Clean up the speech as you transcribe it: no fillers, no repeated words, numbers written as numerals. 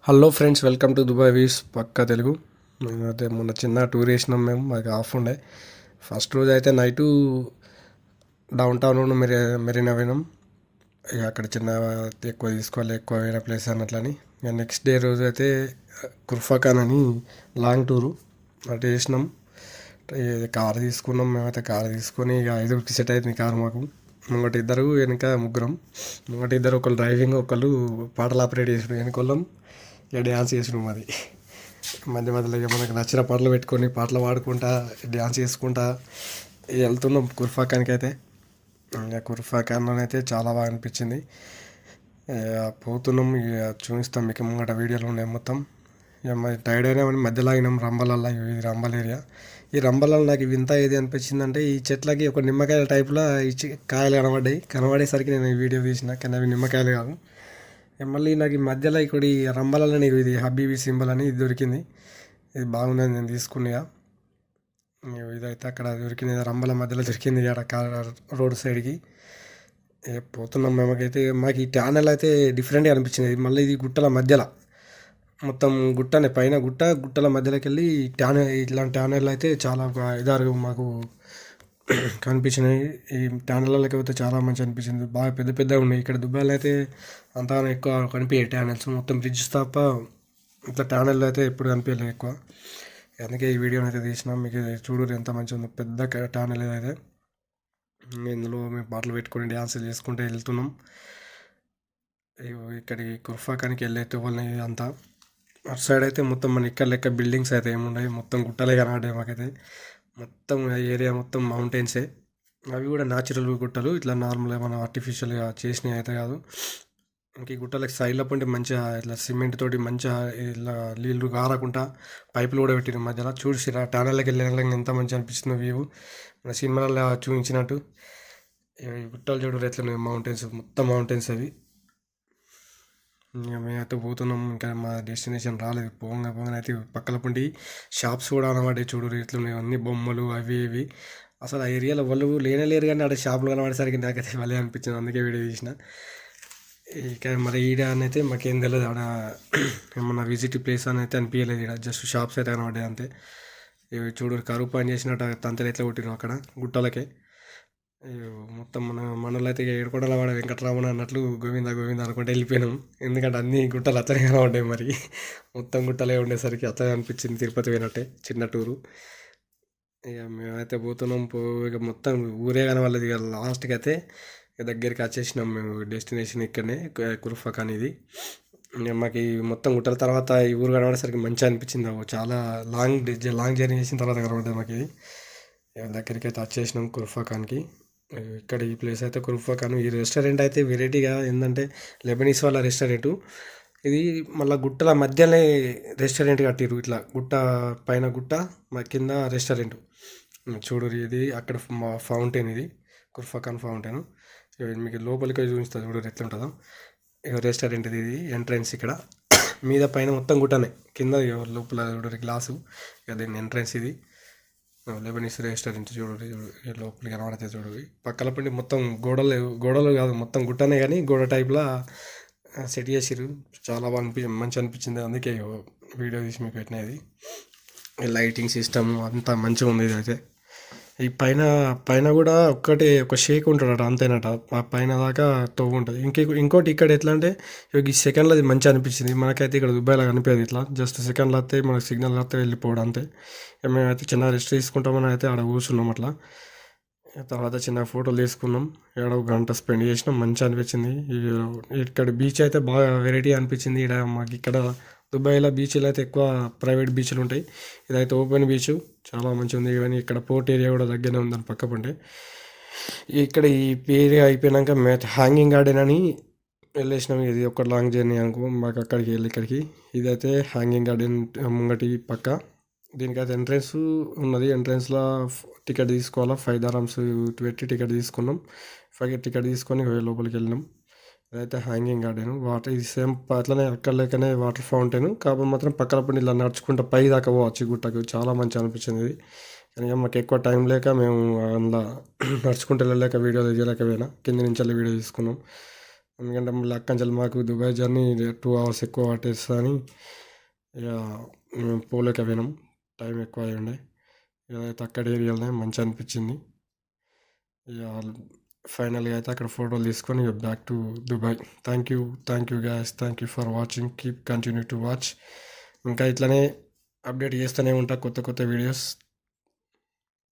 Hello friends, welcome to Dubai వీస్ పక్కా తెలుగు. మేమైతే మొన్న చిన్న టూర్ వేసినాం. మాకు ఆఫ్ ఉండే ఫస్ట్ రోజు అయితే నైటు డౌన్ టౌన్ మెరీనా పోయినాం. ఇక అక్కడ చిన్న ఎక్కువ తీసుకోవాలి, ఎక్కువ వేరే ప్లేస్ అన్నట్లని. ఇక నెక్స్ట్ డే రోజు అయితే కుర్ఫాఖాన్ అని లాంగ్ టూరు అటు చేసినాం. కారు తీసుకున్నాం. మేమైతే కారు తీసుకొని ఇక 5 సెట్ అవుతుంది కారు మాకు. ముంగటి ఇద్దరు, వెనక ముగ్గురం. ముంగటి ఇద్దరు, ఒకళ్ళు డ్రైవింగ్, ఒకళ్ళు పాటలు ఆపరేట్ చేసిన, వెనుకోళ్ళం ఇక డ్యాన్స్ చేసినాం. అది మధ్య మధ్యలో ఇక మనకు నచ్చిన పాటలు పెట్టుకొని పాటలు పాడుకుంటా డ్యాన్స్ చేసుకుంటా వెళ్తున్నాం కుర్ఫాఖాన్కి. అయితే ఇక కుర్ఫాఖాన్లో అయితే చాలా బాగా అనిపించింది. పోతున్నాం, ఇక చూపిస్తాం మీకు ముంగట వీడియోలు ఉన్నాయి మొత్తం. ఇక మరి టైర్డ్ అయినా మధ్యలో ఆగినాం రంబలల్లో. ఇది రంబల్ ఏరియా. ఈ రంబలలో నాకు వింత ఏది అనిపించిందంటే, ఈ చెట్లకి ఒక నిమ్మకాయల టైప్లో కాయలు కనబడేసరికి నేను ఈ వీడియో తీసిన, కానీ అవి నిమ్మకాయలు కాదు. మళ్ళీ నాకు ఈ మధ్యలో ఇక్కడ ఈ రంబలలో నీకు ఇది హబీబీ సింబల్ అని ఇది దొరికింది. ఇది బాగున్నది, నేను తీసుకున్నా. ఇదైతే అక్కడ దొరికింది, రంబల మధ్యలో దొరికింది అక్కడ రోడ్ సైడ్కి. పోతున్నాం. మాకు ఈ ట్యానల్ అయితే డిఫరెంట్గా అనిపించింది. మళ్ళీ ఇది గుట్టల మధ్యలో, మొత్తం గుట్టనే పైన గుట్టల మధ్యలోకి వెళ్ళి ఇట్లాంటి ట్యానల్ అయితే చాలా ఇదారు మాకు కనిపించినాయి. ఈ ట్యానెళ్ళకి అయితే చాలా మంచి అనిపించింది. బాగా పెద్ద పెద్దగా ఉన్నాయి. ఇక్కడ దుబాయ్లో అయితే అంతా ఎక్కువ కనిపించాయి ట్యానెల్స్, మొత్తం బ్రిడ్జ్ తప్ప ఇట్లా ట్యానెల్ అయితే ఎప్పుడు కనిపించలేదు ఎక్కువ. అందుకే ఈ వీడియోని అయితే తీసినాం. మీకు చూడరు ఎంత మంచిగా ఉందో, పెద్ద ట్యానెల్ అయితే. ఇందులో మేము పాటలు పెట్టుకొని డ్యాన్సులు చేసుకుంటూ వెళ్తున్నాం. ఇక్కడికి కుర్ఫాఖాన్కి వెళ్ళే వాళ్ళని అంతా. అటు సైడ్ అయితే మొత్తం మన ఇక్కడ లెక్క బిల్డింగ్స్ అయితే ఏమున్నాయి, మొత్తం గుట్టలే కనబడ్డాయి మాకైతే. మొత్తం ఏరియా మొత్తం మౌంటైన్సే. అవి కూడా న్యాచురల్ గుట్టలు, ఇట్లా నార్మల్గా మనం ఆర్టిఫిషియల్గా చేసినవి అయితే కాదు. ఇంక ఈ గుట్టలకి సైడ్లో పంటే మంచిగా ఇట్లా సిమెంట్ తోటి మంచిగా ఇట్లా నీళ్ళు కారకుండా పైపులు కూడా పెట్టిన మధ్యలో. చూసిరా టనల్లోకి వెళ్ళిన ఎంత మంచిగా అనిపిస్తుందో వ్యూ, మన సినిమాలలో చూపించినట్టు. ఈ గుట్టలు చూడరు ఎట్లా మౌంటైన్స్, మొత్తం మౌంటైన్స్ అవి. ఇంకా మేమైతే పోతున్నాం. ఇంకా మా డెస్టినేషన్ రాలేదు. పోగానే అయితే పక్కల పండి షాప్స్ కూడా అనమాట. చూడరు ఎట్లున్నాయి అన్ని బొమ్మలు అవి ఇవి. అసలు ఆ ఏరియాలో వాళ్ళు లేరు, కానీ ఆడ షాపులు కనబడేసరికి నాకైతే వాళ్ళే అనిపించింది. అందుకే వీడియో తీసిన. ఇక మరి ఈడ అని అయితే మాకేం తెలియదు. ఆడ ఏమన్నా విజిట్ ప్లేస్ అని అయితే అనిపించలేదు. ఇక్కడ జస్ట్ షాప్స్ అయితే కనబడ్డాయి అంతే. ఇవి చూడరు కరువు పని చేసినట్టు తంతలు ఎట్లా కొట్టినాం అక్కడ గుట్టలకే. మొత్తం మనలో అయితే ఏడుకోవడాల వాడ వెంకటరామన్ అన్నట్లు గోవింద గోవింద అనుకుంటే వెళ్ళిపోయినాం. ఎందుకంటే అన్ని గుట్టలు అత్తనే కనబడ్డాయి. మరి మొత్తం గుట్టలే ఉండేసరికి అత్తనే అనిపించింది, తిరుపతి పోయినట్టే చిన్న టూరు. ఇక మేమైతే పోతున్నాం. ఇక మొత్తం ఊరే కనబడలేదు. ఇక లాస్ట్కి అయితే దగ్గరికి వచ్చేసినాం మేము. డెస్టినేషన్ ఇక్కడనే కుర్ఫాఖాన్ ఇది. మాకు ఈ మొత్తం గుట్టల తర్వాత ఈ ఊరు కనబడేసరికి మంచిగా అనిపించింది. చాలా లాంగ్ జర్నీ చేసిన తర్వాత కనబడ్డది మాకు ఇది. దగ్గరికి అయితే వచ్చేసినాం కుర్ఫాఖాన్కి. ఇక్కడ ఈ ప్లేస్ అయితే కుర్ఫాఖాన్. ఈ రెస్టారెంట్ అయితే వెరైటీగా ఏంటంటే లెబనీస్ వాళ్ళ రెస్టారెంట్ ఇది. మళ్ళీ గుట్టల మధ్యనే రెస్టారెంట్ కట్టిరు. ఇట్లా గుట్ట పైన గుట్ట కింద రెస్టారెంట్. చూడరు ఇది అక్కడ ఫౌంటైన్, ఇది కుర్ఫాఖాన్ ఫౌంటైన్. మీకు లోపలికి చూపిస్తుంది, చూడరు ఎట్లా ఉంటుందో. ఇక రెస్టారెంట్ ఇది ఎంట్రన్స్. ఇక్కడ మీద పైన మొత్తం గుట్టనే, కింద లోపల చూడరు గ్లాసు. ఇక దీని ఎంట్రన్స్ ఇది. లెబనీస్ రెస్టారెంట్ చూడండి. లోపలికి కనబడితే చూడండి. పక్కల పండి మొత్తం గోడలు కాదు, మొత్తం గుట్టనే, కానీ గోడ టైప్లా సెట్ చేసిరు. చాలా బాగా మంచి అనిపించింది. అందుకే వీడియో తీసి మీకు పెట్టినది. లైటింగ్ సిస్టమ్ అంతా మంచిగా ఉంది. ఇది అయితే ఈ పైన కూడా ఒక షేక్ ఉంటాడట, అంతేనట. ఆ పైన దాకా తవ్వు ఉంటుంది. ఇంకోటి ఇక్కడ ఎట్లా అంటే ఈ సెకండ్లో అది మంచిగా అనిపించింది. మనకైతే ఇక్కడ దుబాయ్లో కనిపించదు. ఇట్లా జస్ట్ సెకండ్లో వస్తే మనకు సిగ్నల్ వస్తే వెళ్ళిపోవడం అంతే. మేమైతే చిన్న రెస్ట్ తీసుకుంటామని అయితే ఆడ కూర్చున్నాం. అట్లా తర్వాత చిన్న ఫోటోలు తీసుకున్నాం. ఏడో గంట స్పెండ్ చేసినాం. మంచిగా అనిపించింది. ఇక్కడ బీచ్ అయితే బాగా వెరైటీ అనిపించింది. ఇక్కడ మాకు ఇక్కడ దుబాయ్లో బీచ్లు అయితే ఎక్కువ ప్రైవేట్ బీచ్లు ఉంటాయి. ఇదైతే ఓపెన్ బీచ్, చాలా మంచిగా ఉంది. కానీ ఇక్కడ పోర్ట్ ఏరియా కూడా దగ్గరనే ఉందని పక్క పంటే. ఇక్కడ ఈ ఏరియా అయిపోయినాక హ్యాంగింగ్ గార్డెన్ అని వెళ్ళేసినాం. ఇది ఒక లాంగ్ జర్నీ అనుకో మాకు అక్కడికి వెళ్ళి ఇక్కడికి. ఇదైతే హ్యాంగింగ్ గార్డెన్ ముంగటి పక్క. దీనికైతే ఎంట్రన్స్ ఉన్నది. ఎంట్రన్స్లో టికెట్ తీసుకోవాలా. 5 dirhams పెట్టి టికెట్ తీసుకున్నాం. 5 టికెట్ తీసుకొని లోపలికి వెళ్ళినాం. అదైతే హ్యాంగింగ్ గార్డెన్. వాటర్ ఇది సేమ్ అట్లనే అక్కడ లేకనే వాటర్ ఫౌంటైన్. కాకపోతే మాత్రం పక్కన పడి ఇలా నడుచుకుంటూ పై దాకా పోవచ్చు గుట్టకు. చాలా మంచిగా అనిపించింది ఇది. కానీ మాకు ఎక్కువ టైం లేక మేము అందులో నడుచుకుంటూ వెళ్ళలేక వీడియో తీయలేకపోయినా. కింద నుంచి వెళ్ళి వీడియో తీసుకున్నాం. ఎందుకంటే మళ్ళీ అక్కంచెలు మాకు దుబాయ్ జర్నీ 2 hours ఎక్కువ పట్టేస్తుందని ఇక మేము పోలేకపోయినాం, టైం ఎక్కువ అయి ఉండే. ఏదైతే అక్కడ ఏరియాలోనే మంచి అనిపించింది. ఇక ఫైనల్గా అయితే అక్కడ ఫోటోలు తీసుకొని back to Dubai. Thank you guys, thank you for watching, keep continue to watch. ఇంకా ఇట్లనే అప్డేట్ చేస్తూనే ఉంటా కొత్త కొత్త వీడియోస్.